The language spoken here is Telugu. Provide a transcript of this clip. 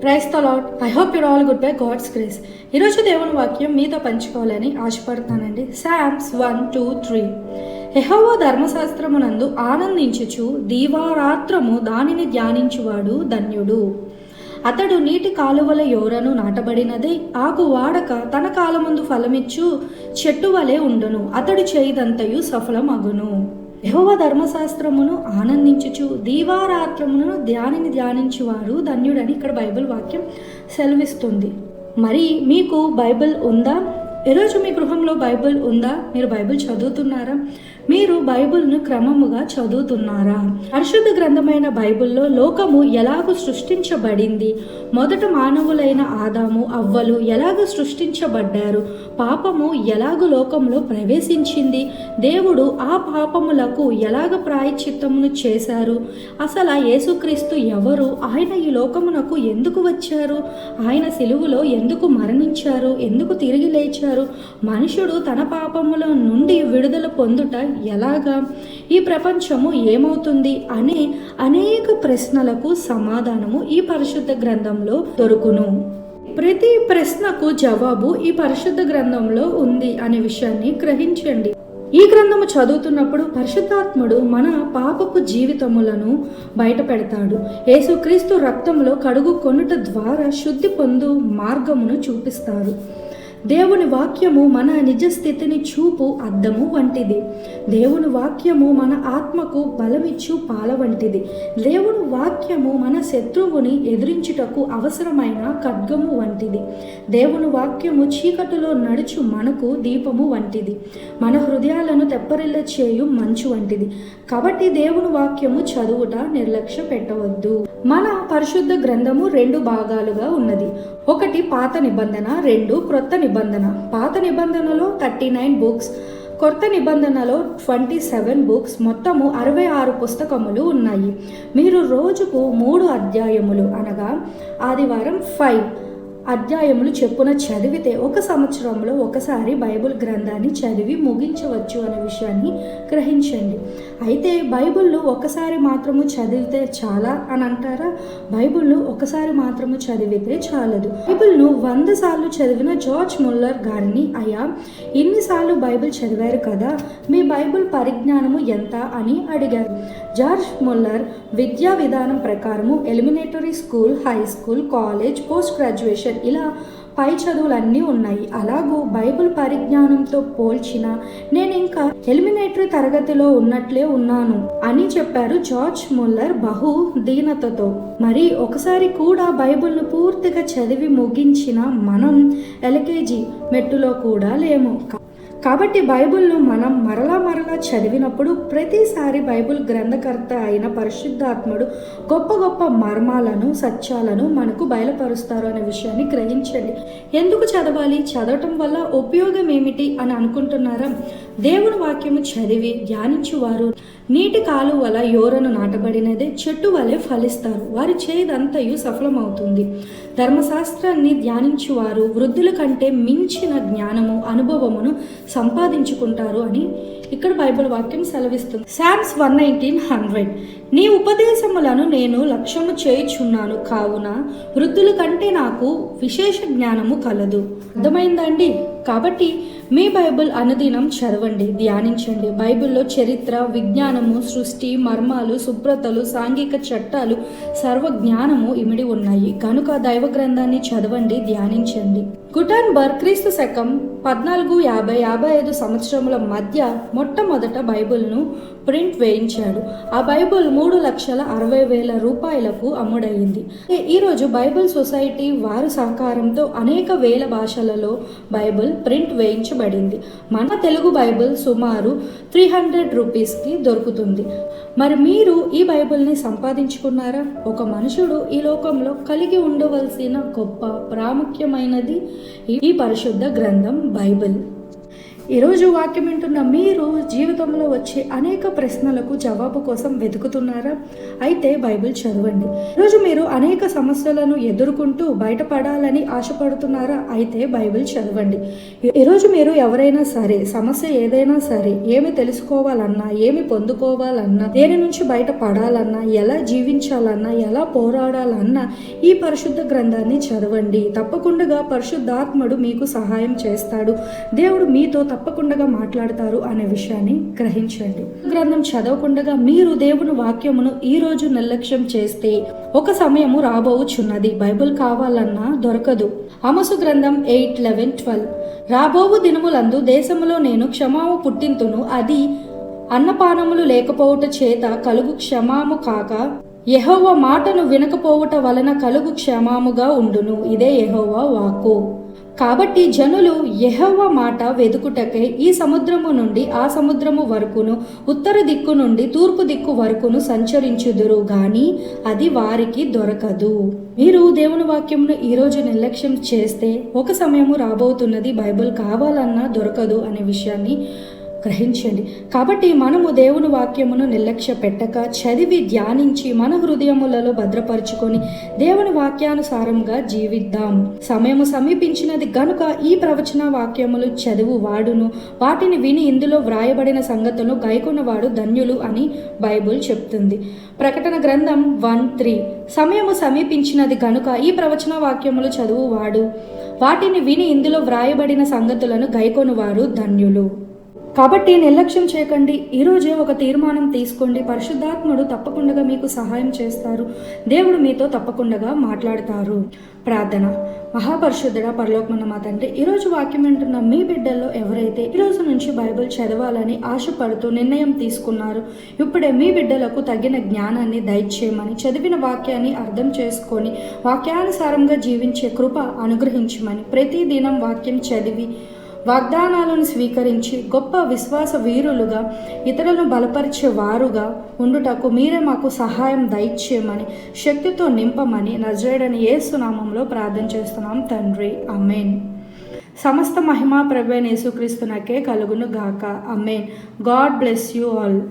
Praise the lord. I hope you're all good by God's grace. ఈరోజు దేవుని వాక్యం మీతో పంచుకోవాలని ఆశపడుతున్నానండి. సామ్స్ 1-2-3. యెహోవా ధర్మశాస్త్రమునందు ఆనందించుచు దీవారాత్రము దానిని ధ్యానించువాడు ధన్యుడు. అతడు నీటి కాలువల యోరను నాటబడినదే ఆకు వాడక తన కాలమందు ఫలమిచ్చు చెట్టు వలె ఉండును. అతడు చేయిదంతయు సఫలమగును. యెహోవా ధర్మశాస్త్రమును ఆనందించుచు దీవారాత్రమును ధ్యానించువారు ధన్యుడని ఇక్కడ బైబిల్ వాక్యం సెలవిస్తుంది. మరి మీకు బైబిల్ ఉందా? ఈరోజు మీ గృహంలో బైబిల్ ఉందా? మీరు బైబిల్ చదువుతున్నారా? మీరు బైబిల్ను క్రమముగా చదువుతున్నారా? పరిశుద్ధ గ్రంథమైన బైబిల్లో లోకము ఎలాగూ సృష్టించబడింది, మొదట మానవులైన ఆదాము అవ్వలు ఎలాగూ సృష్టించబడ్డారు, పాపము ఎలాగూ లోకంలో ప్రవేశించింది, దేవుడు ఆ పాపములకు ఎలాగ ప్రాయశ్చిత్తమును చేశారు, అసలు యేసుక్రీస్తు ఎవరు, ఆయన ఈ లోకమునకు ఎందుకు వచ్చారు, ఆయన సిలువలో ఎందుకు మరణించారు, ఎందుకు తిరిగి లేచారు, మనుషుడు తన పాపముల నుండి విడుదల పొందుట ఎలాగా, ఈ ప్రపంచము ఏమవుతుంది అనే అనేక ప్రశ్నలకు సమాధానము ఈ పరిశుద్ధ గ్రంథంలో దొరుకును. ప్రతి ప్రశ్నకు జవాబు ఈ పరిశుద్ధ గ్రంథంలో ఉంది అనే విషయాన్ని గ్రహించండి. ఈ గ్రంథము చదువుతున్నప్పుడు పరిశుద్ధాత్ముడు మన పాపపు జీవితములను బయట పెడతాడు. యేసుక్రీస్తు రక్తంలో కడుగు కొనుట ద్వారా శుద్ధి పొందు మార్గమును చూపిస్తారు. దేవుని వాక్యము మన నిజ స్థితిని చూపు అద్దము వంటిది. దేవుని వాక్యము మన ఆత్మకు బలమిచ్చు పాల వంటిది. దేవుని వాక్యము మన శత్రువుని ఎదిరించుటకు అవసరమైన ఖడ్గము వంటిది. దేవుని వాక్యము చీకటిలో నడుచు మనకు దీపము వంటిది. మన హృదయాలను తెప్పరిల్ల చేయు మంచు వంటిది. కాబట్టి దేవుని వాక్యము చదువుట నిర్లక్ష్య పెట్టవద్దు. మన పరిశుద్ధ గ్రంథము 2 భాగాలుగా ఉన్నది. ఒకటి పాత నిబంధన, 2 క్రొత్త నిబంధన. పాత నిబంధనలో 39 బుక్స్, కొత్త నిబంధనలో 27 బుక్స్, మొత్తము 66 పుస్తకములు ఉన్నాయి. మీరు రోజుకు 3 అధ్యాయములు అనగా ఆదివారం 5 అధ్యాయములు చెప్పున చదివితే 1 సంవత్సరంలో ఒకసారి బైబిల్ గ్రంథాన్ని చదివి ముగించవచ్చు అనే విషయాన్ని గ్రహించండి. అయితే బైబిల్ను ఒకసారి మాత్రము చదివితే చాలా అని అంటారా? బైబిల్ను ఒకసారి మాత్రము చదివితే చాలదు. బైబిల్ను 100 సార్లు చదివిన జార్జ్ ముల్లర్ గారిని, అయ్యా ఇన్నిసార్లు బైబిల్ చదివారు కదా, మీ బైబిల్ పరిజ్ఞానము ఎంత అని అడిగారు. జార్జ్ ముల్లర్ విద్యా విధానం ప్రకారము ఎలిమినేటరీ school, high school, college, post graduation ఇలా పై చదువులన్నీ ఉన్నాయి. అలాగూ బైబిల్ పరిజ్ఞానంతో పోల్చిన నేను ఇంకా ఎలిమినేటరీ తరగతిలో ఉన్నట్లే ఉన్నాను అని చెప్పారు జార్జ్ ముల్లర్ బహు దీనతతో. మరి ఒకసారి కూడా బైబిల్ను పూర్తిగా చదివి ముగించిన మనం ఎల్కేజీ మెట్టులో కూడా లేము. కాబట్టి బైబిల్ను మనం మరలా చదివినప్పుడు ప్రతిసారి బైబిల్ గ్రంథకర్త అయిన పరిశుద్ధాత్ముడు గొప్ప గొప్ప మర్మాలను, సత్యాలను మనకు బయలుపరుస్తారు అనే విషయాన్ని గ్రహించండి. ఎందుకు చదవాలి? చదవటం వల్ల ఉపయోగం ఏమిటి అని అనుకుంటున్నారా? దేవుని వాక్యము చదివి ధ్యానించువారు నీటి కాలువల యోరను నాటబడినదే చెట్టు వలె ఫలిస్తారు. వారి చేదంతయు సఫలమవుతుంది. ధర్మశాస్త్రాన్ని ధ్యానించువారు వృద్ధుల కంటే మించిన జ్ఞానము, అనుభవమును సంపాదించుకుంటారు అని ఇక్కడ బైబిల్ వాక్యం సెలవిస్తుంది. సామ్స్ 119:100. నీ ఉపదేశములను నేను లక్ష్యము చేయుచున్నాను, కావున వృద్ధుల కంటే నాకు విశేష జ్ఞానము కలదు. అర్థమైందండి? కాబట్టి మీ బైబిల్ అనుదినం చదవండి, ధ్యానించండి. బైబిల్లో చరిత్ర, విజ్ఞానము, సృష్టి, మర్మాలు, శుభ్రతలు, సాంఘిక చట్టాలు, సర్వజ్ఞానము ఇమిడి ఉన్నాయి. కనుక దైవ గ్రంథాన్ని చదవండి, ధ్యానించండి. గుటెన్బర్గ్ క్రీస్తు శకం 1450-55 సంవత్సరముల మధ్య మొట్టమొదట బైబిల్ను ప్రింట్ వేయించాడు. ఆ బైబిల్ 3,60,000 రూపాయలకు అమ్ముడయింది. ఈరోజు బైబిల్ సొసైటీ వారి సహకారంతో అనేక వేల భాషలలో బైబిల్ ప్రింట్ వేయించబడింది. మన తెలుగు బైబిల్ సుమారు 300 రూపీస్కి దొరుకుతుంది. మరి మీరు ఈ బైబిల్ని సంపాదించుకున్నారా? ఒక మనుషుడు ఈ లోకంలో కలిగి ఉండవలసిన గొప్ప ప్రాముఖ్యమైనది ఈ పరిశుద్ధ గ్రంథం బైబిల్. ఈరోజు వాక్యం వింటున్న మీరు జీవితంలో వచ్చే అనేక ప్రశ్నలకు జవాబు కోసం వెతుకుతున్నారా? అయితే బైబిల్ చదవండి. ఈరోజు మీరు అనేక సమస్యలను ఎదుర్కొంటూ బయటపడాలని ఆశపడుతున్నారా? అయితే బైబిల్ చదవండి. ఈరోజు మీరు ఎవరైనా సరే, సమస్య ఏదైనా సరే, ఏమి తెలుసుకోవాలన్నా, ఏమి పొందుకోవాలన్నా, దేని నుంచి బయటపడాలన్నా, ఎలా జీవించాలన్నా, ఎలా పోరాడాలన్నా ఈ పరిశుద్ధ గ్రంథాన్ని చదవండి. తప్పకుండా పరిశుద్ధాత్ముడు మీకు సహాయం చేస్తాడు. దేవుడు మీతో తప్పకుండా మాట్లాడతారు అనే విషయాన్ని గ్రహించండి. గ్రంథం చదవకుండా మీరు దేవుని వాక్యమును ఈ రోజు నిర్లక్ష్యం చేస్తే ఒక సమయము రాబోవుచున్నది. బైబిల్ కావాలన్నా దొరకదు. ఆమోసు గ్రంథం 8:11-12 రాబోవు దినములందు దేశములో నేను క్షమాము పుట్టింతును, అది అన్నపానములు లేకపోవుట చేత కలుగు క్షమాము కాక యెహోవా మాటను వినకపోవుట వలన కలుగు క్షమాముగా ఉండును. ఇదే యెహోవా వాక్కు. కాబట్టి జనులు యెహోవా మాట వెదుకుటకై ఈ సముద్రము నుండి ఆ సముద్రము వరకును, ఉత్తర దిక్కు నుండి తూర్పు దిక్కు వరకును సంచరించుదురు గాని అది వారికి దొరకదు. మీరు దేవుని వాక్యమును ఈరోజు నిర్లక్ష్యం చేస్తే ఒక సమయము రాబోతున్నది. బైబిల్ కావాలన్నా దొరకదు అనే విషయాన్ని గ్రహించండి. కాబట్టి మనము దేవుని వాక్యమును నిర్లక్ష్య పెట్టక చదివి ధ్యానించి మన హృదయములలో భద్రపరుచుకొని దేవుని వాక్యానుసారంగా జీవిద్దాం. సమయము సమీపించినది గనుక ఈ ప్రవచన వాక్యములు చదువు వాడును, వాటిని విని ఇందులో వ్రాయబడిన సంగతులను గైకొన్నవాడు ధన్యులు అని బైబుల్ చెప్తుంది. ప్రకటన గ్రంథం 1:3 సమయము సమీపించినది గనుక ఈ ప్రవచన వాక్యములు చదువు వాడు, వాటిని విని ఇందులో వ్రాయబడిన సంగతులను గైకొనువారు ధన్యులు. కాబట్టి నిర్లక్ష్యం చేయకండి. ఈరోజే ఒక తీర్మానం తీసుకోండి. పరిశుద్ధాత్ముడు తప్పకుండా మీకు సహాయం చేస్తారు. దేవుడు మీతో తప్పకుండా మాట్లాడతారు. ప్రార్థన. మహాపరిశుద్ధుడా, పరలోకమున్న మా తండ్రి, ఈరోజు వాక్యం వింటున్న మీ బిడ్డల్లో ఎవరైతే ఈరోజు నుంచి బైబిల్ చదవాలని ఆశపడుతూ నిర్ణయం తీసుకున్నారు, ఇప్పుడే మీ బిడ్డలకు తగిన జ్ఞానాన్ని దయచేయమని, చదివిన వాక్యాన్ని అర్థం చేసుకొని వాక్యానుసారంగా జీవించే కృప అనుగ్రహించమని, ప్రతి దినం వాక్యం చదివి వాగ్దానాలను స్వీకరించి గొప్ప విశ్వాస వీరులుగా ఇతరులను బలపరిచే వారుగా ఉండుటకు మీరే మాకు సహాయం దయచేయమని, శక్తితో నింపమని నజరేయుడైన యేసు నామములో ప్రార్థన చేస్తున్నాం తండ్రి. ఆమేన్. సమస్త మహిమ ప్రభువైన యేసుక్రీస్తునకే కలుగును గాక. ఆమేన్. God bless you all.